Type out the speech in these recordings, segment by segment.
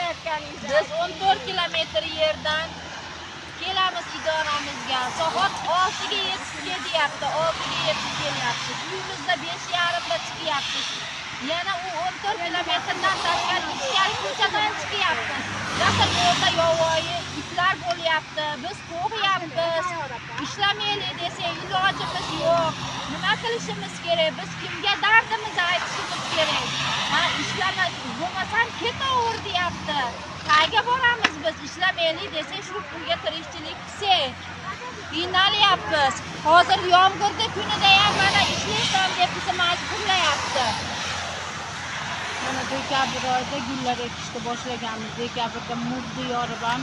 Biz 14 kilometr yerdan kelamiz idoramizga. Soat 6 ga yetib kelyapti, 6 ga yetib kelyapti. Uyimizda 5:30 da chiqyapmiz. Yana u 14 kilometrdan tashqari ichkari ko'chadan chiqyapmiz. Yaxshi yo'lda yovvoyi itlar bo'lyapti. Biz qo'rqyapmiz. Ishlamaylik desak ilojimiz yo'q. Nima qilishimiz kerak? Biz kimga dardimizni aytishimiz kerak? Ha, ishlamas bo'lmasam ketaver deyapti. Qayerga boramiz biz? Ishlamaylik desak shu pulga tirikchilik qilsak. Qiynalyapmiz. Hozir yomg'irda kunida ham mana ishlaysan deb bizni majburlayapti. Mana dekabr oyida gullar ekishni boshlaganmiz. Dekabrda murda yorib ham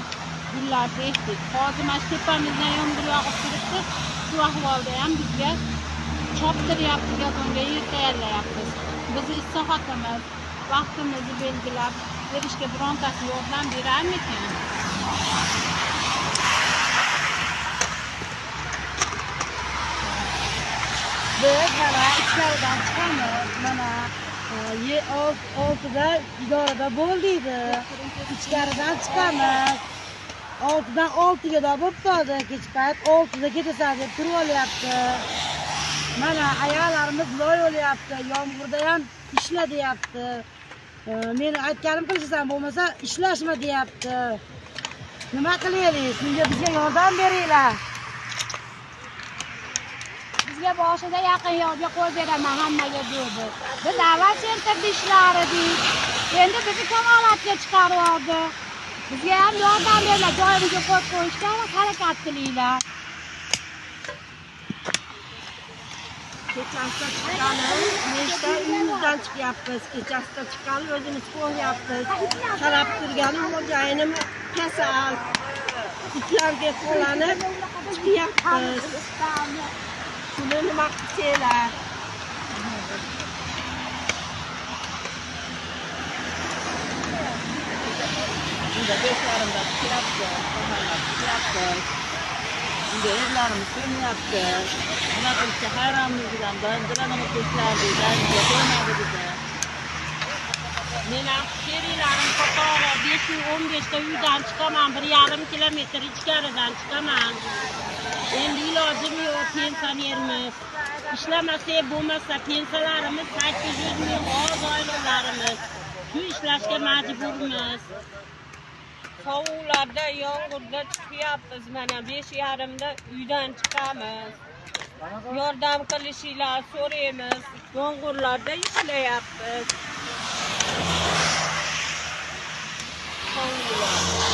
gullarni ekdik. Hozir mana tepamizdan yomg'ir yog'ib turibdi. Shu ahvolda ham bizga choptiryapti, gazonga yer tayyorlayapmiz. Biz islohotimiz vaqtimizni belgilab berishga birontasi yordam berarmikin? Biz mana ichkaridan chiqamiz. Mana 6da idorada bo'ldik. Ichkaridan chiqamiz. 6dan 6ga da bo'lib qoldi. Kech payt 6da ketasan deb turib olyapti. Mana ayollarimiz loy olyapti. Yomg'irda ham ishla deyapti. Meni aytganim qilishisan bo'lmasa ishlashma deyapti. Nima qilaylik? Sizga bizga yordam beringlar. Bizga boshida yaqin yo'lga qo'l beraman hammaga dedi. Biz avval sentrda ishlar edik. Endi bizni kamolatga chiqarib oldi. Bizga ham yordam beringlar, joyimizga qo'l qo'yishga harakat qilinglar. Kechasida chiqqanimiz, nechta uyimizdan chiqyapmiz. Kechasida chiqqanimiz o'zimiz qo'yapmiz. Qarab turganim xo'jayinim kasal. Itlarga qo'lanib chiqyapmiz. Shuni nima qilsanglar? Unda 5:30da chiqyapti. Unda erlarimiz ko'nyapti. Nima qilishga hayronmizdan bandiranimi ko'chlardi, dariga qo'ymadi bizni. Men sheringlarim qatori 5:15da uydan chiqaman, 1,5 kilometr ichkaridan chiqaman. Endi ilojim yo'q, pensionermiz. Ishlamasak bo'lmasa pensiyalarimiz 800 ming oz oilalarimiz. Shu ishlashga majburmiz. Sovuqlarda, yomg'irda chiqyapmiz. Mana 5:30da uydan chiqamiz. Yordam qilishinglar so'raymiz. Yomg'irlarda ishlayapmiz. Sovuqlar.